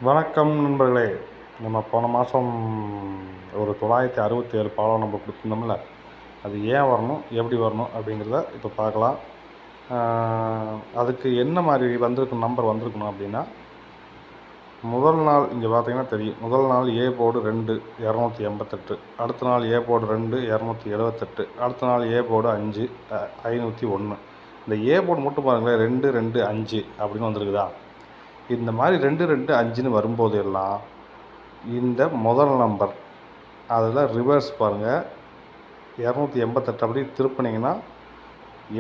வணக்கம் நண்பர்களே. நம்ம போன மாதம் ஒரு 967 ஃபாலோ நம்பர் கொடுத்துருந்தோம்ல, அது ஏன் வரணும், எப்படி வரணும் அப்படிங்கிறத இப்போ பார்க்கலாம். அதுக்கு என்ன மாதிரி நம்பர் வந்திருக்கணும் அப்படின்னா, முதல் நாள் இங்கே பார்த்தீங்கன்னா தெரியும். முதல் நாள் ஏ போர்டு 2 288, அடுத்த நாள் ஏ போர்டு 2 278, அடுத்த நாள் ஏ போர்டு 5 501. இந்த ஏ போர்டு மட்டும் பாருங்களேன், 2 2 5 அப்படின்னு வந்திருக்குதா. இந்த மாதிரி 2 2 5ன்னு வரும்போது எல்லாம் இந்த முதல் நம்பர் அதில் ரிவர்ஸ் பாருங்கள், 288 அப்படி திருப்பினீங்கன்னா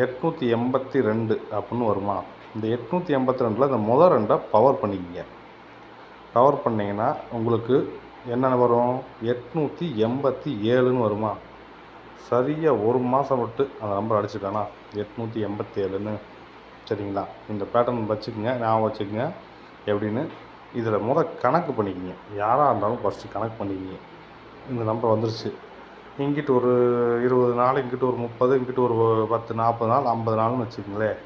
882 அப்படின்னு வருமா. இந்த 882 இந்த முதல் ரெண்டை பவர் பண்ணிக்கிங்க. பவர் பண்ணிங்கன்னா உங்களுக்கு என்னென்ன வரும், 887ன்னு வருமா. சரியாக ஒரு மாதம் விட்டு அந்த நம்பர் அடிச்சுக்கானா 887ன்னு. சரிங்களா, இந்த பேட்டர்ன் வச்சுக்கோங்க, ஞாபகம் வச்சுக்கோங்க எப்படின்னு. இதில் கணக்கு பண்ணிக்கிங்க. யாராக இருந்தாலும் ஃபஸ்ட்டு கணக்கு பண்ணிக்கிங்க. இந்த நம்பர் வந்துருச்சு, இங்கிட்டு ஒரு 20 நாள், இங்கிட்டு ஒரு 30, இங்கிட்டு ஒரு 10 40 நாள் 50 நாள்னு வச்சுக்கோங்களேன்.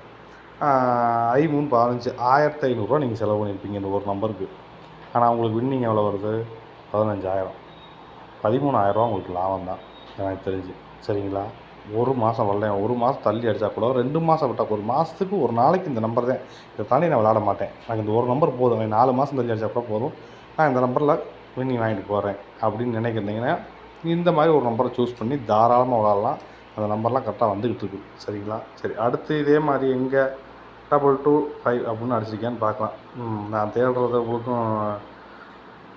3 15 1500 நீங்கள் செலவு பண்ணியிருப்பீங்க இந்த ஒரு நம்பருக்கு. ஆனால் உங்களுக்கு வின்னிங் எவ்வளோ வருது, 15,000 13,000 உங்களுக்கு லாபம் தான் எனக்கு தெரிஞ்சு. சரிங்களா, ஒரு மாதம் வரல, ஒரு மாதம் தள்ளி அடித்தா கூட, 2 மாதம் விட்டால், ஒரு மாதத்துக்கு ஒரு நாளைக்கு இந்த நம்பர் தான். இதை தாண்டி நான் விளாட மாட்டேன். எனக்கு இந்த ஒரு நம்பர் போதும், 4 மாதம் தள்ளி அடித்தா கூட போதும், நான் இந்த நம்பரில் வின்னிங் வாங்கிட்டு போகிறேன் அப்படின்னு நினைக்கிறீங்கன்னா இந்த மாதிரி ஒரு நம்பரை சூஸ் பண்ணி தாராளமாக விளாட்லாம். அந்த நம்பர்லாம் கரெக்டாக வந்துக்கிட்டு இருக்குது. சரிங்களா, சரி, அடுத்து இதே மாதிரி எங்கே 225 அப்படின்னு அடிச்சிருக்கேன்னு பார்க்கலாம். நான் தேடுறது உங்களுக்கும்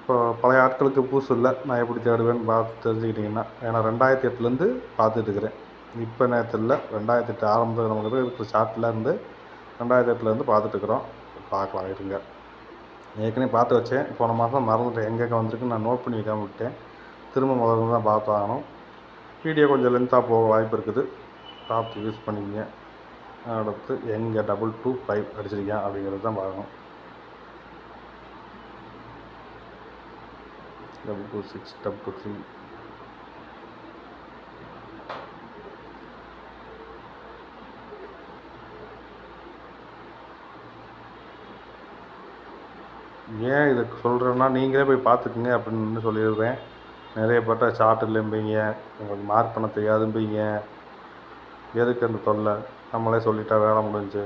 இப்போ பழைய ஆட்களுக்கு புதுசு இல்லை, நான் எப்படி தேடுவேன்னு பார்த்து தெரிஞ்சுக்கிட்டிங்கன்னா. ஏன்னா 2008லேருந்து பார்த்துட்ருக்குறேன். இப்போ நேரத்தில் இல்லை, 2008 ஆரம்பத்தில் நமக்கு இருக்கிற சார்ட்டில் இருந்து 2008லேருந்து பார்த்துட்ருக்குறோம். பார்க்கலாம் இருங்க. ஏற்கனவே பார்த்து வச்சேன், போன மாதம் மறந்துட்டேன், எங்கே வந்திருக்குன்னு நான் நோட் பண்ணி வைக்காம விட்டேன். திரும்ப முதல்ல தான் பார்த்து வாங்கணும். வீடியோ கொஞ்சம் லென்த்தாக போக வாய்ப்பு இருக்குது, பார்த்து யூஸ் பண்ணிக்கங்க. அடுத்து எங்கே 225 அடிச்சிருக்கேன் அப்படிங்கிறது தான் பார்க்கணும். 226 223 ஏன் இதை சொல்கிறேன்னா, நீங்களே போய் பார்த்துக்குங்க அப்படின்னு சொல்லிடுறேன். நிறைய பேர்ட்ட சார்ட் இல்லைம்பீங்க, உங்களுக்கு மார்க் பண்ண தெரியாதும்பீங்க. எதுக்கு அந்த தொல்லை, நம்மளே சொல்லிட்டா வேலை முடிஞ்சு.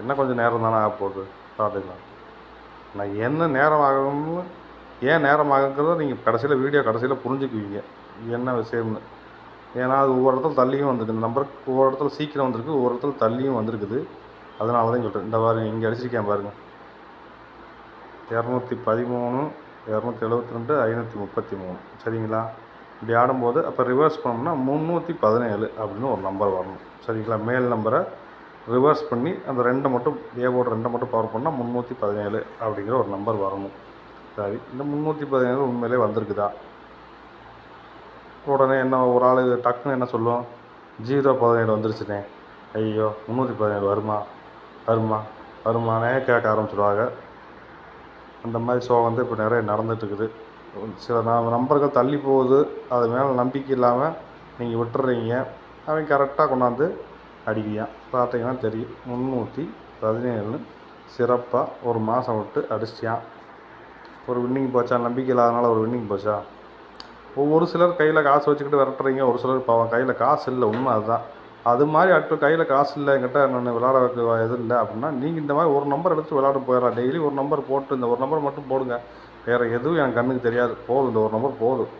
என்ன கொஞ்சம் நேரம் தானே ஆக போகுது, பார்த்துக்கலாம். நான் என்ன நேரம் ஆகணும்னு, ஏன் நேரம் ஆகுங்கிறத நீங்கள் கடைசியில் புரிஞ்சுக்குவீங்க என்ன விஷயம்னு. ஏன்னா அது ஒவ்வொரு இடத்துல தள்ளியும் வந்திருக்கு. இந்த நம்பருக்கு ஒவ்வொரு இடத்துல சீக்கிரம் வந்திருக்கு, ஒவ்வொரு இடத்துல தள்ளியும் வந்திருக்குது. அதனால தான் சொல்கிறேன். இந்த பாருங்கள், இங்கே அடிச்சிருக்கேன் பாருங்கள், 213 272 533. சரிங்களா, இப்படி ஆடும்போது அப்போ ரிவர்ஸ் பண்ணோம்னா 317 அப்படின்னு ஒரு நம்பர் வரணும். சரிங்களா, மேல் நம்பரை ரிவர்ஸ் பண்ணி அந்த 2 மட்டும் ஏவோட 2 மட்டும் பவர் பண்ணால் 317 அப்படிங்கிற ஒரு நம்பர் வரணும். சரி, இந்த 317 உண்மையிலே வந்திருக்குதா. உடனே என்ன ஒரு ஆள் டக்குன்னு என்ன சொல்லுவோம், 017 வந்துருச்சுனே, ஐயோ 317 வருமானே கேட்க ஆரம்பிச்சிடுவாங்க. அந்த மாதிரி ஷோ இப்போ நிறைய நடந்துகிட்ருக்குது. சில நம்பர்கள் தள்ளி போகுது, அது மேலே நம்பிக்கை இல்லாமல் நீங்கள் விட்டுறீங்க, அவன் கரெக்டாக கொண்டாந்து அடிக்கியான். பார்த்தீங்கன்னா தெரியும், 317 சிறப்பாக ஒரு மாதம் விட்டு அடிச்சிட்டான். ஒரு வின்னிங் போச்சா, நம்பிக்கை இல்லாதனால ஒரு வின்னிங் போச்சா. ஒவ்வொரு சிலர் கையில் காசு வச்சுக்கிட்டு விரட்டுறீங்க, ஒரு சிலர் பாவம் கையில் காசு இல்லை, உண்மை அதுதான். அது மாதிரி ஆட்கள் கையில் காசு இல்லை, என்கிட்ட நான் விளாட வைக்க எதுவும் இல்லை அப்படின்னா, நீங்கள் இந்த மாதிரி ஒரு நம்பர் எடுத்து விளாட போயிடலாம். டெய்லி ஒரு நம்பர் போட்டு இந்த ஒரு நம்பர் மட்டும் போடுங்க, வேறு எதுவும் என் கண்ணுக்கு தெரியாது, போதும், இந்த ஒரு நம்பர் போதும்.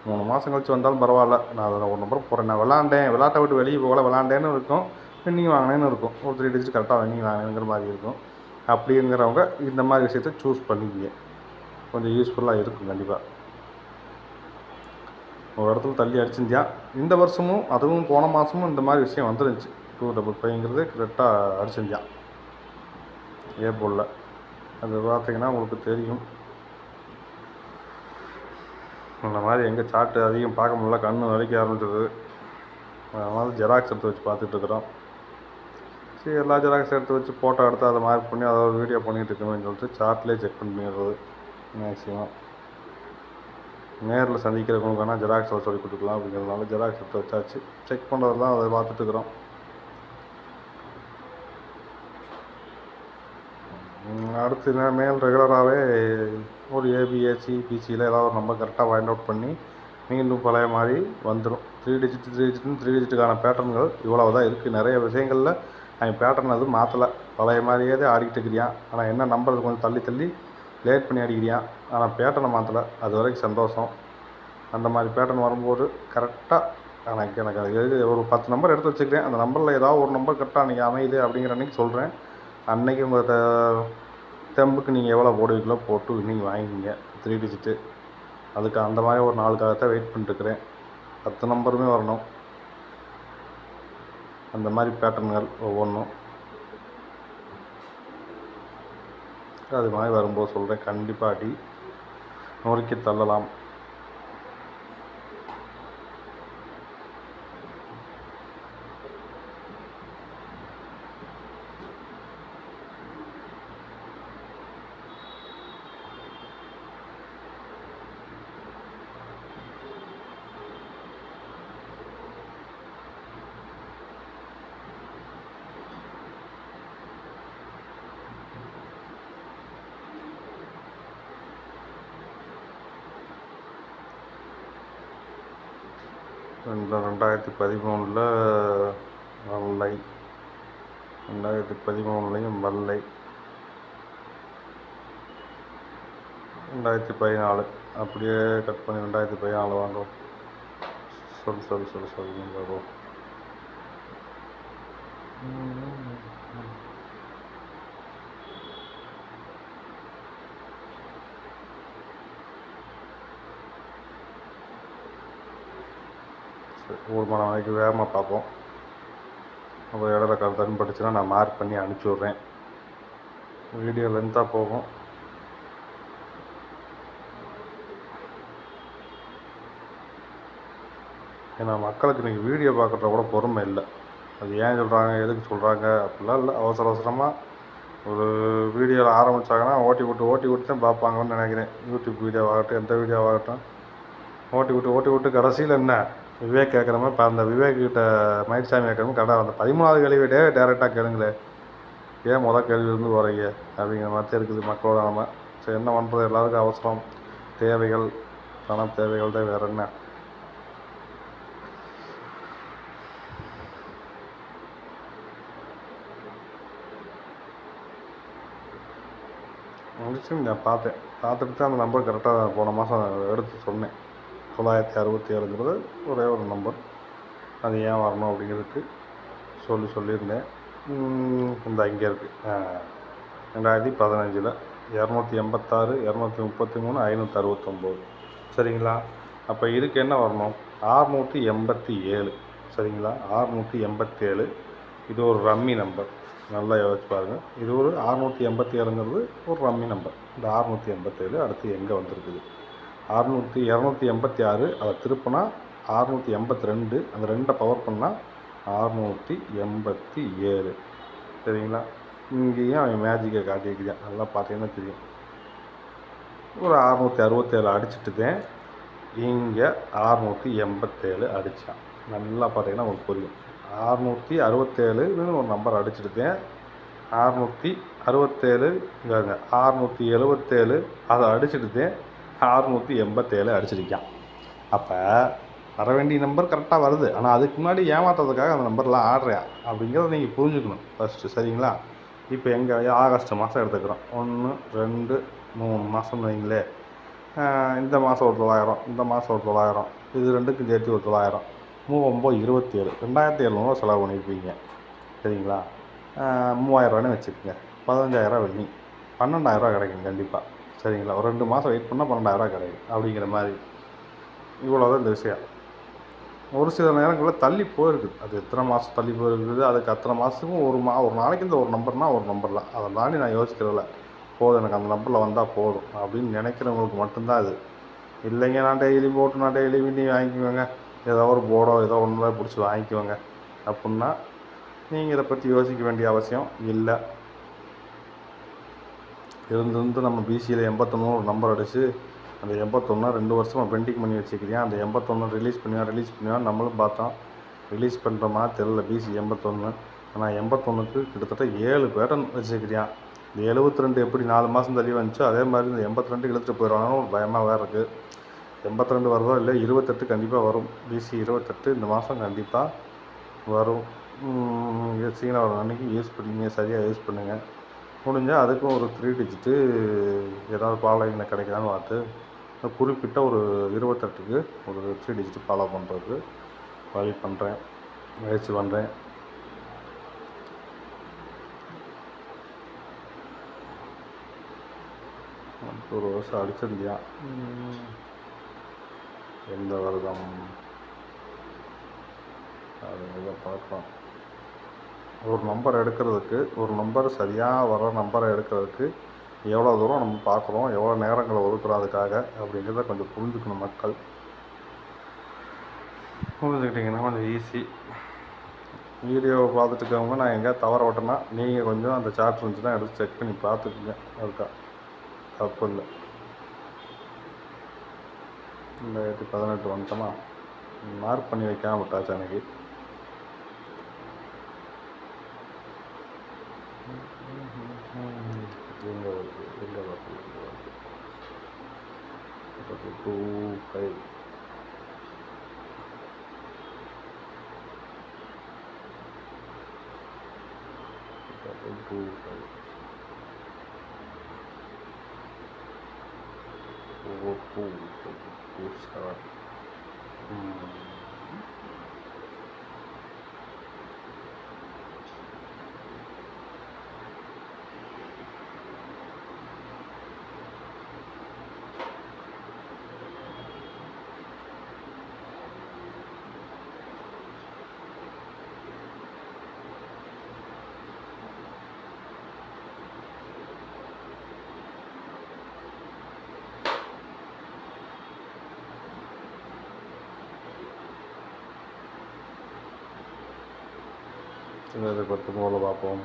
3 மாதம் கழிச்சு வந்தாலும் பரவாயில்ல, நான் அதில் ஒரு நம்பர் போடுறேன், நான் விளாட்டை விட்டு வெளியே போகல, விளாண்டேன்னு இருக்கும், வின்னிங் வாங்கினேன்னு இருக்கும், ஒரு 3 டிஜிட் கரெக்டாக வின்னிங் வாங்கினேங்கிற மாதிரி இருக்கும். அப்படிங்கிறவங்க இந்த மாதிரி விஷயத்தை சூஸ் பண்ணிக்கிங்க, கொஞ்சம் யூஸ்ஃபுல்லாக இருக்கும். கண்டிப்பாக ஒரு இடத்துல தள்ளி அடிச்சிருந்தியா. இந்த வருஷமும் அதுவும் போன மாதமும் இந்த மாதிரி விஷயம் வந்துருந்துச்சு. 255ங்கிறது கரெக்டாக அடிச்சிருந்தியா ஏ போல். அது பார்த்தீங்கன்னா உங்களுக்கு தெரியும். இந்த மாதிரி எங்கே சார்ட்டு அதிகம் பார்க்க முடியல, கண்ணு வலிக்க ஆரம்பிச்சது. அதனால ஜெராக்ஸ் எடுத்து வச்சு பார்த்துட்ருக்குறோம். சரி, எல்லா ஜெராக்ஸ் எடுத்து வச்சு ஃபோட்டோ எடுத்து அதை மார்க் பண்ணி அதை ஒரு வீடியோ பண்ணிகிட்டு இருக்கணும்னு சொல்லிட்டு சார்ட்லேயே செக் பண்ணிடுறது மேக்ஸிமம். நேரில் சந்திக்கிறவங்களுக்கு வேணால் ஜெராக்ஸில் சொல்லி கொடுக்கலாம் அப்படிங்கிறதுனால ஜெராக்ஸ் எடுத்து வச்சாச்சு. செக் பண்ணுறதுலாம் அதை பார்த்துட்டுருக்குறோம். அடுத்து நான் மேல் ரெகுலராகவே ஒரு ஏபிஎஸ்சி பிசியில் ஏதாவது ஒரு நம்பர் கரெக்டாக ஃபைண்ட் அவுட் பண்ணி மீண்டும் பழைய மாதிரி வந்துடும். 3 டிஜிட்டுக்கான பேட்டர்ன்கள் இவ்வளவு தான் இருக்குது. நிறைய விஷயங்களில் அவன் பேட்டர்ன் அது மாற்றலை, பழைய மாதிரியே தான் ஆடிக்கிட்டு இருக்கிறியான். ஆனால் என்ன நம்பர் கொஞ்சம் தள்ளி தள்ளி லேட் பண்ணி அடிக்கிறியான், ஆனால் பேட்டர்னை மாற்றலை. அது வரைக்கும் சந்தோஷம். அந்த மாதிரி பேட்டர்ன் வரும்போது கரெக்டாக எனக்கு அது ஒரு 10 நம்பர் எடுத்து வச்சுக்கிறேன். அந்த நம்பரில் ஏதாவது ஒரு நம்பர் கரெக்டாக அன்றைக்கி அமையுது அப்படிங்கிற அன்றைக்கி சொல்கிறேன். அன்றைக்கி உங்கள் தெம்புக்கு நீங்கள் எவ்வளோ போடுவீங்களோ போட்டு நீங்கள் வாங்கிக்கிங்க 3 டிஜிட்டு. அதுக்கு அந்த மாதிரி ஒரு 4 வெயிட் பண்ணிட்டுருக்கிறேன். 10 நம்பருமே வரணும். அந்த மாதிரி பேட்டர்ன்கள் ஒவ்வொன்றும் அது மாதிரி வரும்போது சொல்கிறேன். கண்டிப்பாக அடி நொறுக்கி தள்ளலாம். இந்த 2013 வல்லை, 2013 வல்லை, 2014 அப்படியே கட் பண்ணி 2014 வாங்கும். சொல்லுங்க ப்ரோ. ஒரு மணி நாளைக்கு வேகமாக பார்ப்போம். அப்புறம் இடையில கருத்து பட்டுச்சுன்னா நான் மார்க் பண்ணி அனுப்பிச்சி விட்றேன். வீடியோ லென்த்தாக போகும். ஏன்னா மக்களுக்கு இன்றைக்கி வீடியோ பார்க்குறத கூட பொறுமை இல்லை. அது ஏன் சொல்கிறாங்க, எதுக்கு சொல்கிறாங்க அப்படிலாம் இல்லை. அவசரமாக ஒரு வீடியோவில் ஆரம்பித்தாங்கன்னா ஓட்டி விட்டு தான் பார்ப்பாங்கன்னு நினைக்கிறேன். யூடியூப் வீடியோவாகட்டும் எந்த வீடியோவாகட்டும் ஓட்டி விட்டு கடைசியில் என்ன விவேக் கேட்குற மாதிரி இப்போ அந்த விவேக்கிட்ட மயில்சாமி கேட்குற மாதிரி கடை அந்த 13வது கேள்வியிட்டே டேரெக்டாக கேளுங்களே, ஏன் கேள்வி இருந்து வரீங்க அப்படிங்கிற மாதிரி இருக்குது மக்களோட நம்ம. சரி என்ன பண்ணுறது, எல்லாருக்கும் அவசரம், தேவைகள், பண தேவைகள் தான், வேறு என்ன. முடிச்சு நான் பார்த்துட்டு தான் அந்த நம்பர் கரெக்டாக போன மாதம் எடுத்து சொன்னேன். 967ங்கிறது ஒரே ஒரு நம்பர். அது ஏன் வரணும் அப்படிங்கிறதுக்கு சொல்லியிருந்தேன். இந்த இங்கே இருக்குது 2015 286, 233, 569. சரிங்களா? அப்போ இதுக்கு என்ன வரணும், 687. சரிங்களா? 687 இது ஒரு ரம்மி நம்பர். நல்லா யோசிச்சு பாருங்கள். இது ஒரு 687ங்கிறது ஒரு ரம்மி நம்பர். இந்த 687 அடுத்து எங்கே வந்திருக்குது, 286 அதை திருப்பினா 682, அந்த 2 பவர் பண்ணால் 687. சரிங்களா? இங்கேயும் அவன் மேஜிக்கை காட்டியிருக்கிறான். நல்லா பார்த்தீங்கன்னா தெரியும். ஒரு 667 அடிச்சுட்டு தான் இங்கே 687 அடித்தான். நல்லா பார்த்தீங்கன்னா உங்களுக்கு புரியும். 667 ஒரு நம்பர் அடிச்சுட்டு தான் 667 இங்கே 677 அதை அடிச்சுட்டு தான் 687 அடிச்சிருக்கான். அப்போ வர வேண்டிய நம்பர் கரெக்டாக வருது. ஆனால் அதுக்கு முன்னாடி ஏமாத்துறதுக்காக அந்த நம்பர்லாம் ஆடுறியா அப்படிங்கிறத நீங்கள் புரிஞ்சுக்கணும் ஃபஸ்ட்டு. சரிங்களா? இப்போ எங்கள் ஆகஸ்ட் மாதம் எடுத்துக்கிறோம். 1, 2, 3 மாதம் வைங்களே. இந்த மாதம் ஒரு 900, இந்த மாதம் ஒரு 900, இது ரெண்டுக்கும் சேர்த்து ஒரு 900, 9, 27, 2700 செலவு பண்ணியிருப்பீங்க. சரிங்களா? 3000 வச்சுக்கோங்க. 15,000 வெள்ளி, 12,000 கிடைக்கும் கண்டிப்பாக. சரிங்களா? ஒரு 2 மாதம் வெயிட் பண்ணால் 12,000 கிடைக்கும் அப்படிங்கிற மாதிரி. இவ்வளோதான் இந்த விஷயம். ஒரு சில நேரங்களில் தள்ளி போயிருக்குது. அது எத்தனை மாதம் தள்ளி போயிருக்குது, அதுக்கு அத்தனை மாதத்துக்கும் ஒரு நாளைக்கு இந்த ஒரு நம்பர்னால் ஒரு நம்பர் தான். அதை தாண்டி நான் யோசிக்கிறதில்ல. போதும், எனக்கு அந்த நம்பரில் வந்தால் போதும் அப்படின்னு நினைக்கிறவங்களுக்கு மட்டும்தான் அது. இல்லைங்க நான் டெய்லி போட்டு நான் டெய்லி வீட்டி வாங்கிக்குவேங்க, ஏதோ ஒரு போர்டோ ஏதோ ஒன்று பிடிச்சி வாங்கிக்குவேங்க அப்படின்னா நீங்கள் இதை பற்றி யோசிக்க வேண்டிய அவசியம் இல்லை. இருந்து நம்ம பிசியில் 81 ஒரு நம்பர் அடித்து அந்த 81 2 வருஷமாக பெண்டிங் பண்ணி வச்சுக்கிறேன். அந்த 81 ரிலீஸ் பண்ணுவேன் நம்மளும் பார்த்தோம். ரிலீஸ் பண்ணுற மாதிரி தெரியல பிசி 81. ஆனால் 81க்கு கிட்டத்தட்ட 7 பேட்டர்ன் வச்சுக்கிறியான். இந்த 72 எப்படி 4 மாதம் தள்ளி வந்துச்சோ அதே மாதிரி இந்த 82 இழுத்துட்டு போயிடுவாங்கன்னு ஒரு பயமாக வேறு இருக்குது. 82 வருதோ இல்லை, 28 கண்டிப்பாக வரும். பிசி 28 இந்த மாதம் கண்டிப்பாக வரும். சீக்கிரம் வரும் அன்றைக்கி யூஸ் பண்ணிங்க, சரியாக யூஸ் பண்ணுங்கள். முடிஞ்சால் அதுக்கும் ஒரு 3 டிஜிட்டு ஏதாவது ஃபாலோயிங்கில் கிடைக்குதான்னு பார்த்து குறிப்பிட்ட ஒரு 28க்கு ஒரு 3 டிஜிட்டு ஃபாலோ பண்ணுறதுக்கு வழி பண்ணுறேன், முயற்சி பண்ணுறேன். ஒரு வருஷம் அடிச்சிருந்தியா, எந்த வருடம் அதை பார்க்கலாம். ஒரு நம்பர் எடுக்கிறதுக்கு, ஒரு நம்பர் சரியாக வர நம்பரை எடுக்கிறதுக்கு எவ்வளோ தூரம் நம்ம பார்க்குறோம், எவ்வளோ நேரங்களை ஒதுக்குறோம் அதுக்காக அப்படிங்கிறத கொஞ்சம் புரிஞ்சுக்கணும் மக்கள். புரிஞ்சுக்கிட்டிங்கன்னா கொஞ்சம் ஈஸி. வீடியோவை பார்த்துட்டு இருக்கவங்க நான் எங்கேயா தவற விட்டேன்னா நீங்கள் கொஞ்சம் அந்த சார்ட் இருந்துச்சுன்னா எடுத்து செக் பண்ணி பார்த்துக்குங்க. அதுக்கா தப்பு இல்லை. 2018 வந்துட்டோமா, மார்க் பண்ணி வைக்காமல் விட்டாச்சு அன்றைக்கி. எங்கே வருது 25 இதை 10 போல் பார்ப்போம்.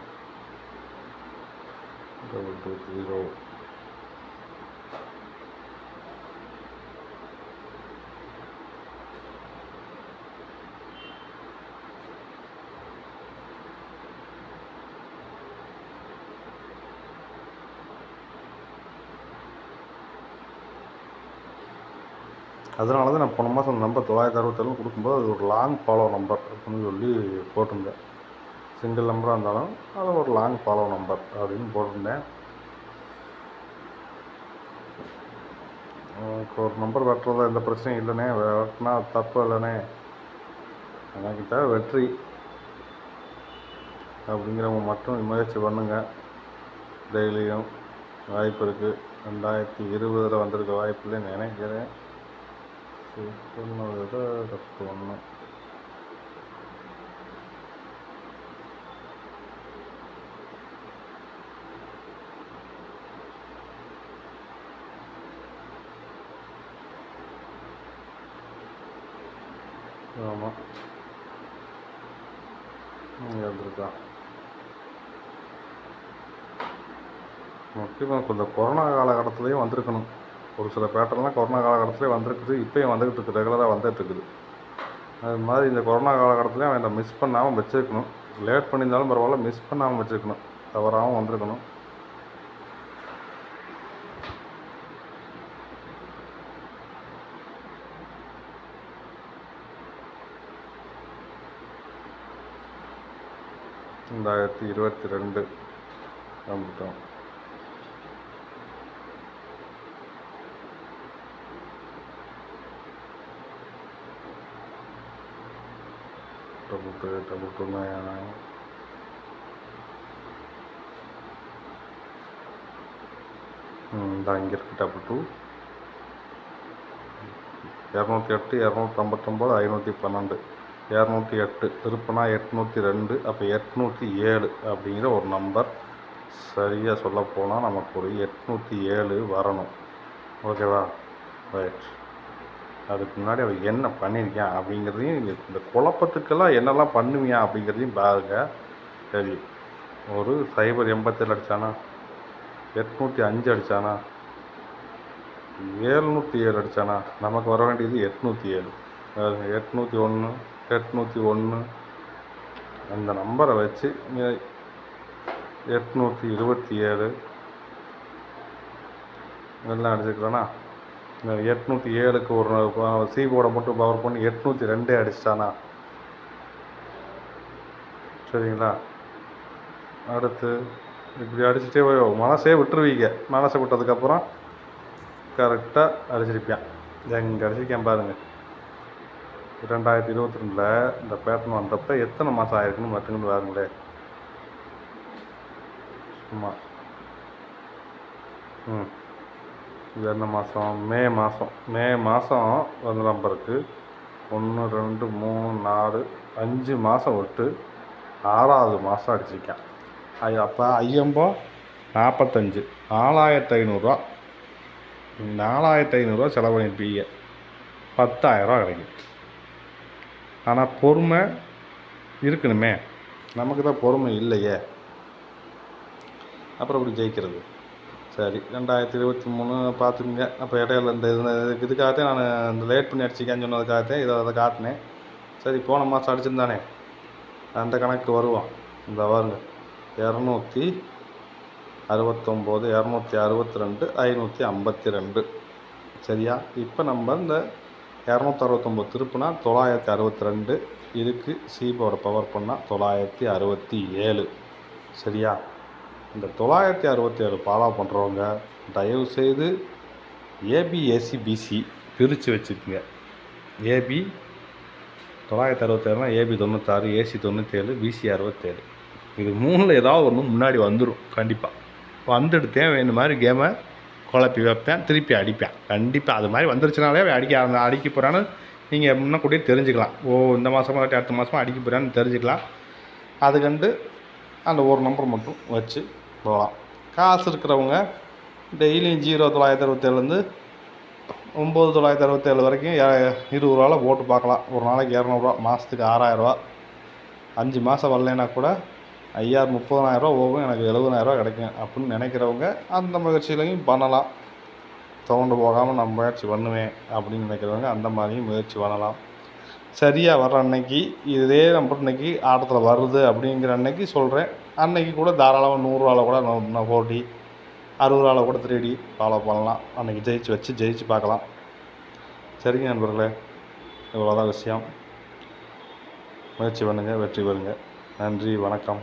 220 அதனால தான் நான் போன மாதம் அந்த நம்பர் 967 கொடுக்கும்போது அது ஒரு லாங் ஃபாலோ நம்பர் அப்படின்னு சொல்லி போட்டிருந்தேன். சிங்கிள் நம்பராக இருந்தாலும் அது ஒரு லாங் ஃபாலோ நம்பர் அப்படின்னு போட்டிருந்தேன். ஒரு நம்பர் வெட்டுறதா எந்த பிரச்சனையும் இல்லைண்ணே, வெட்டினா தப்பு இல்லைண்ணே, எனக்கிட்ட வெற்றி அப்படிங்கிறவங்க மட்டும் முயற்சி பண்ணுங்கள். டெய்லியும் வாய்ப்பு இருக்குது. 2020 வந்திருக்க வாய்ப்பு இல்லைன்னு நினைக்கிறேன். ஒன்று ஆமாம் இருந்திருக்கான். முக்கியமாக இந்த கொரோனா காலகட்டத்துலேயும் வந்திருக்கணும். ஒரு சில பேட்டர்லாம் கொரோனா காலகட்டத்துலேயே வந்திருக்குது, இப்போயும் வந்துக்கிட்டு இருக்குது, ரெகுலராக வந்துட்டுருக்குது. அது மாதிரி இந்த கொரோனா காலகட்டத்துலேயும் அவன் அதை மிஸ் பண்ணாமல் வச்சுருக்கணும். லேட் பண்ணியிருந்தாலும் பரவாயில்ல, மிஸ் பண்ணாமல் வச்சுருக்கணும், தவறாகவும் வந்திருக்கணும். இந்த 2022 வந்துட்டோம். டபுள் டூ இந்த இங்கே இருக்குது. டபுள் 2 208 259 512 208 திருப்பினா 802, அப்போ 807 அப்படிங்கிற ஒரு நம்பர். சரியாக சொல்லப்போனால் நமக்கு ஒரு 807 வரணும். ஓகேவா? ரைட். அதுக்கு முன்னாடி அவன் என்ன பண்ணியிருக்கான் அப்படிங்கிறதையும் இந்த குழப்பத்துக்கெல்லாம் என்னெல்லாம் பண்ணுவியா அப்படிங்கிறதையும் பாருங்க. சரி, ஒரு 087 அடித்தானா, 805 அடித்தானா, 707 அடித்தானா, நமக்கு வர வேண்டியது 807. 801 அந்த நம்பரை வச்சு 827 எல்லாம் அடிச்சுக்கலாண்ணா. இந்த 807க்கு ஒரு சி போர்டை மட்டும் பவர் பண்ணி 802 அடிச்சிட்டானா. சரிங்களா? அடுத்து இப்படி அடிச்சுட்டே மனசே விட்டுருவீங்க. மனசை விட்டதுக்கப்புறம் கரெக்டாக அடிச்சிருப்பேன். எங்கே அடிச்சிருக்கேன் பாருங்கள். 2022 இந்த பேட்டர்ன் வந்தப்போ எத்தனை மாதம் ஆயிருக்குன்னு மட்டும் பாருங்களேன். சும்மா இது என்ன மாதம்? மே மாதம் வந்து நம்பருக்கு 1 2 3 4 5 மாதம் விட்டு 6வது மாதம் அடிச்சிருக்கேன். அப்போ ஐயம்போ 45 4500 4500 செலவு பண்ணியிருப்பீங்க. 10,000 கிடைக்கும். ஆனால் பொறுமை இருக்கணுமே. நமக்கு தான் பொறுமை இல்லையே. அப்புறம் இப்படி ஜெயிக்கிறது. சரி, 2023 பார்த்துக்குங்க. அப்போ இடையில இந்த இதுக்காகத்தான் நான் இந்த லேட் பண்ணி அடிச்சிக்கேன்னு சொன்னதுக்காகத்தான் அதை காட்டினேன். சரி, போன மாதம் அடிச்சிருந்தானே அந்த கணக்கு வருவோம். இந்த வருங்க 269 262 552. சரியா? இப்போ நம்ம இந்த 269 திருப்புனா 962. இதுக்கு சீபோட பவர் பண்ணால் 967. சரியா? இந்த 967 ஃபாலோ பண்ணுறவங்க தயவுசெய்து ஏபி ஏசி பிசி பிரித்து வச்சுக்கோங்க. ஏபி 967னா ஏபி 96, ஏசி 97, பிசி 67. இது 3ல் ஏதாவது ஒன்று முன்னாடி வந்துடும். கண்டிப்பாக வந்துடுத்தேன். வேணும் மாதிரி கேமை குழப்பி வைப்பேன், திருப்பி அடிப்பேன். கண்டிப்பாக அது மாதிரி வந்துருச்சுனாலே அடிக்க போகிறான்னு நீங்கள் முன்னக்கூட்டியே தெரிஞ்சுக்கலாம். இந்த மாதமாக அடுத்த மாதமாக அடிக்க போகிறான்னு தெரிஞ்சுக்கலாம். அது கண்டு அந்த ஒரு நம்பர் மட்டும் வச்சு போகலாம். காசு இருக்கிறவங்க டெய்லியும் 0967 9967 வரைக்கும் 20 ரூபாவில் போட்டு பார்க்கலாம். ஒரு நாளைக்கு 200 மாதத்துக்கு 6000. 5 மாதம் வரலைன்னா கூட 30,000 போகும். எனக்கு 70,000 கிடைக்கும் அப்படின்னு நினைக்கிறவங்க அந்த முயற்சியிலையும் பண்ணலாம். தோண்டு போகாமல் நான் முயற்சி பண்ணுவேன் அப்படின்னு நினைக்கிறவங்க அந்த மாதிரியும் முயற்சி பண்ணலாம். சரியாக வர்ற அன்னைக்கு இதே நம்பர் இன்றைக்கி ஆட்டத்தில் வருது அப்படிங்கிற அன்னைக்கு சொல்கிறேன். அன்னைக்கு கூட தாராளமாக 100 ரூபாவில் கூட நான் போட்டி 60 ரூபாவில் கூட 3D ஃபாலோ பண்ணலாம். அன்றைக்கி ஜெயிச்சு பார்க்கலாம். சரிங்க நண்பர்களே, இவ்வளோதான் விஷயம். முயற்சி பண்ணுங்கள், வெற்றி பெறுங்க. நன்றி, வணக்கம்.